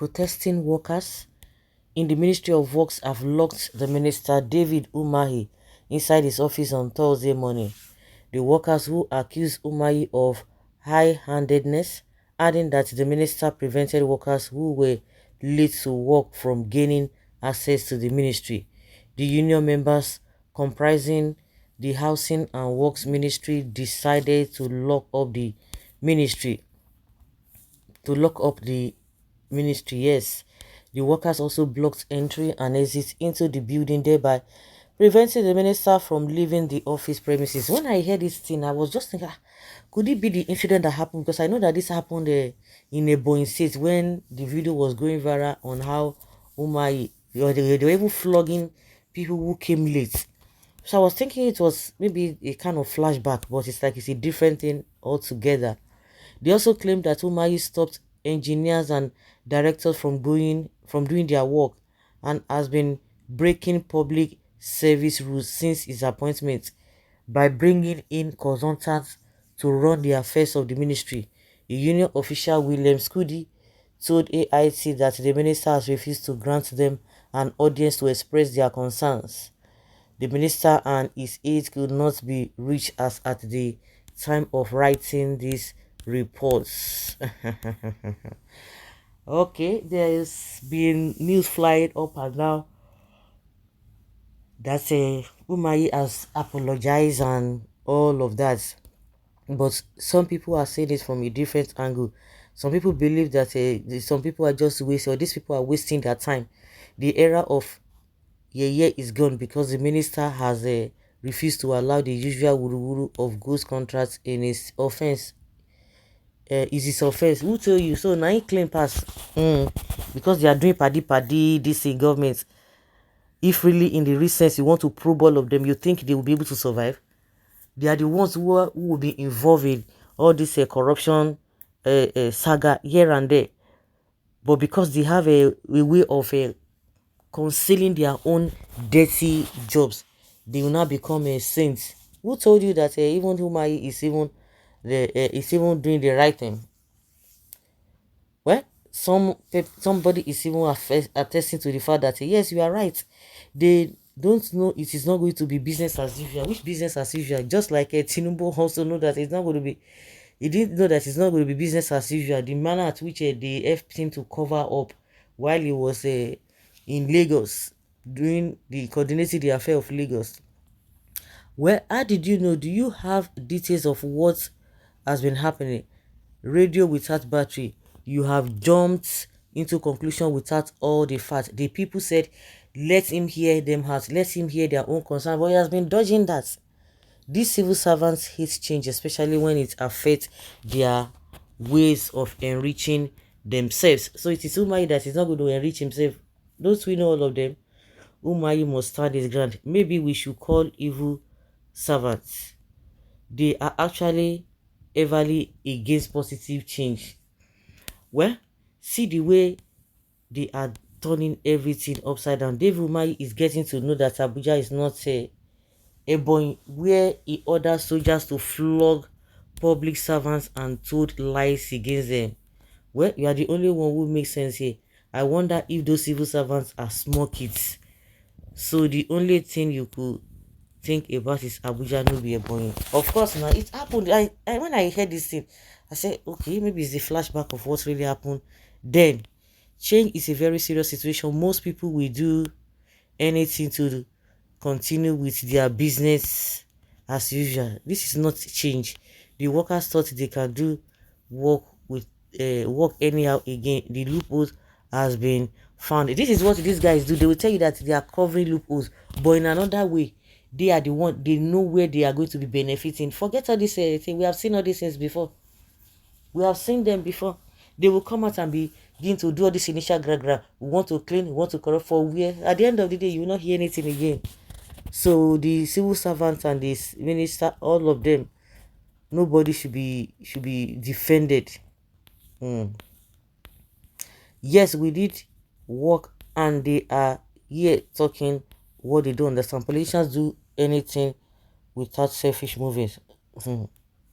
protesting workers in the Ministry of Works have locked the minister David Umahi inside his office on Thursday morning. The workers who accused Umahi of high-handedness, adding that the minister prevented workers who were late to work from gaining access to the ministry. The union members, comprising the Housing and Works Ministry, decided to lock up the ministry. Yes. The workers also blocked entry and exit into the building, thereby preventing the minister from leaving the office premises. When I heard this thing, I was just thinking, could it be the incident that happened? Because I know that this happened in a Boeing state when the video was going viral on how Umahi, they were even flogging people who came late. So I was thinking it was maybe a kind of flashback, but it's like it's a different thing altogether. They also claimed that Umahi stopped engineers and directors from doing their work and has been breaking public service rules since his appointment by bringing in consultants to run the affairs of the ministry. A union official, William Scudi, told AIT that the minister has refused to grant them an audience to express their concerns. The minister and his aides could not be reached as at the time of writing these reports. Okay, there has been news flying up and down that Umahi has apologized and all of that. But some people are saying it from a different angle. Some people believe that some people are just wasting, or these people are wasting their time. The era of Yeye is gone because the minister has refused to allow the usual wuru of ghost contracts in his offense. Is his offense? Who tell you? So now he claim pass. Because they are doing paddy this in government. If really in the recent you want to probe all of them, you think they will be able to survive? They are the ones who will be involved in all this corruption saga here and there. But because they have a way of concealing their own dirty jobs, they will now become a saint. Who told you that even Umahi is even doing the right thing? Well, somebody is even attesting to the fact that yes, you are right. They don't know it is not going to be business as usual. Which business as usual? Just like Tinubu also know that it's not going to be. He didn't know that it's not going to be business as usual. The manner at which they helped him to cover up while he was in Lagos doing the coordinating the affair of Lagos. Well, how did you know? Do you have details of what has been happening? Radio without battery. You have jumped into conclusion without all the facts. The people said, let him hear them out, let him hear their own concern, but he has been dodging that. These civil servants hate change, especially when it affects their ways of enriching themselves. So it is Umahi that is not going to enrich himself. Those we know all of them, Umahi must stand his ground. Maybe we should call evil servants. They are actually everly against positive change. Well, see the way they are turning everything upside down. David Umahi is getting to know that Abuja is not a boy where he orders soldiers to flog public servants and told lies against them. Well, you are the only one who makes sense here. I wonder if those civil servants are small kids. So the only thing you could think about is Abuja no be a boy. Of course, now it happened. I when I heard this thing, I said, okay, maybe it's the flashback of what really happened. Then, change is a very serious situation. Most people will do anything to continue with their business as usual. This is not change. The workers thought they can do work with work anyhow again. The loopholes has been found. This is what these guys do. They will tell you that they are covering loopholes, but in another way, they are the one. They know where they are going to be benefiting. Forget all this thing. We have seen all these things before. We have seen them before. They will come out and begin to do all this initial gra. We want to clean, we want to corrupt for where at the end of the day you will not hear anything again. So the civil servants and this minister, all of them, nobody should be defended. Yes, we did work and they are here talking what they don't understand. Politicians do anything without selfish movies.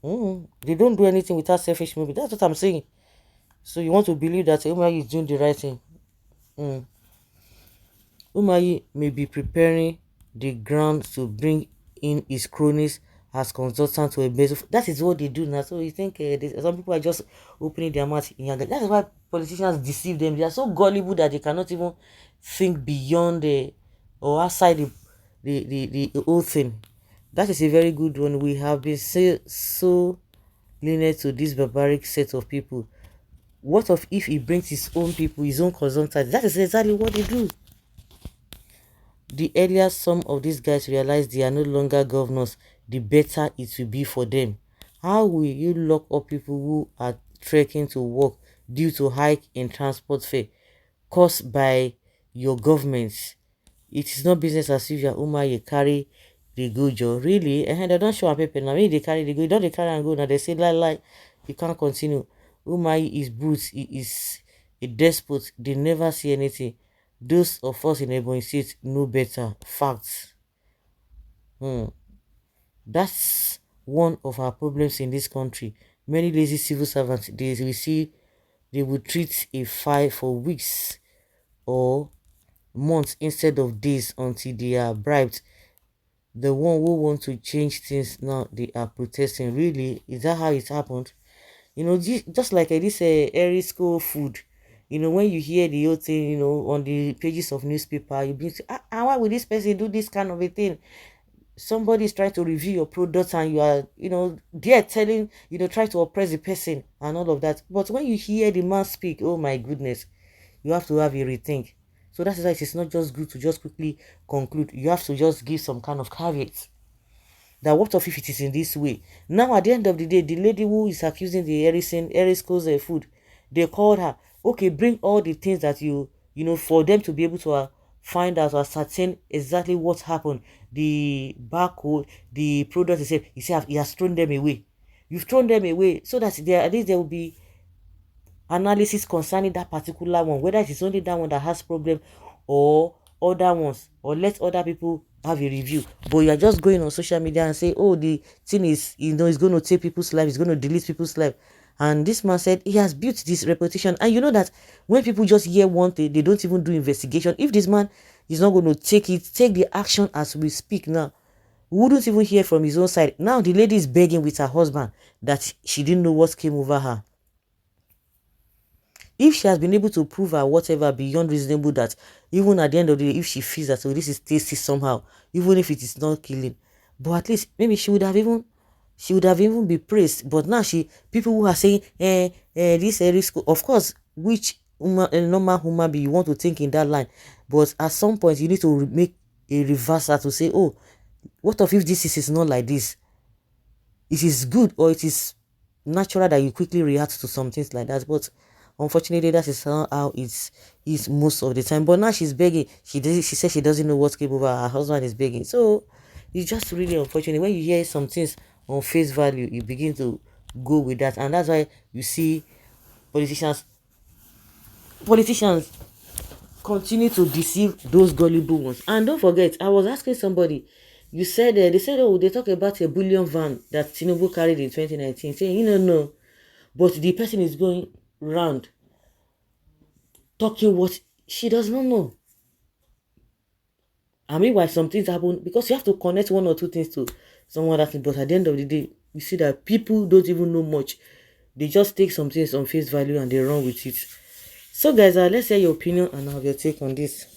They don't do anything without selfish movies. That's what I'm saying. So you want to believe that Umahi is doing the right thing. Mm. Umahi may be preparing the ground to bring in his cronies as consultants to a base. That is what they do now. So you think some people are just opening their mouth in Yaga. That is why politicians deceive them. They are so gullible that they cannot even think beyond the or outside the whole thing. That is a very good one. We have been so lenient to this barbaric set of people. What of if he brings his own people, his own consultants? That is exactly what they do. The earlier some of these guys realize they are no longer governors, the better it will be for them. How will you lock up people who are trekking to work due to hike in transport fare caused by your government? It is not business as if your Umahi carry the go job. Really? And they don't show a paper now. Maybe they carry the go, don't they carry and go now? They say like you can't continue. Umahi is brutes, he is a despot, they never see anything. Those of us in Ebony State know better. Facts. Hmm. That's one of our problems in this country. Many lazy civil servants, they will treat a file for weeks or months instead of days until they are bribed. The one who want to change things now, they are protesting. Really? Is that how it happened? You know, just like this airy school food. You know, when you hear the whole thing, you know, on the pages of newspaper, you be why would this person do this kind of a thing? Somebody is trying to review your product and you are, you know, they're telling, you know, try to oppress the person and all of that. But when you hear the man speak, oh my goodness, you have to have a rethink. So that is why it is not just good to just quickly conclude. You have to just give some kind of caveats. That what of if it is in this way? Now at the end of the day, the lady who is accusing the Erisco's food, they called her, okay, bring all the things that you know, for them to be able to find out or ascertain exactly what happened. The barcode, the product, he has thrown them away. You've thrown them away so that there at least there will be analysis concerning that particular one, whether it is only that one that has problem or other ones, or let other people have a review. But you are just going on social media and say, oh, the thing is, you know, it's going to take people's life, it's going to delete people's life. And this man said he has built this reputation. And you know that when people just hear one thing, they don't even do investigation. If this man is not going to take the action as we speak now, we wouldn't even hear from his own side. Now the lady is begging with her husband that she didn't know what came over her. If she has been able to prove her whatever beyond reasonable that even at the end of the day, if she feels that, oh, this is tasty somehow, even if it is not killing, but at least maybe she would have even been praised. But now people who are saying this risk, of course, which normal human being you want to think in that line, but at some point you need to make a reversal to say, oh, what if this is not like this? It is good, or it is natural that you quickly react to some things like that. But unfortunately, that is how it is most of the time. But now she's begging. She said she doesn't know what came over her husband is begging. So it's just really unfortunate when you hear some things on face value, you begin to go with that. And that's why you see politicians continue to deceive those gullible ones. And don't forget, I was asking somebody, you said they said, oh, they talk about a bullion van that Tinubu carried in 2019, saying, you know, no, but the person is going round talking what she does not know. I mean, why some things happen, because you have to connect one or two things to someone that thing. But at the end of the day, you see that people don't even know much. They just take some things on face value and they run with it. So guys, let's hear your opinion and have your take on this.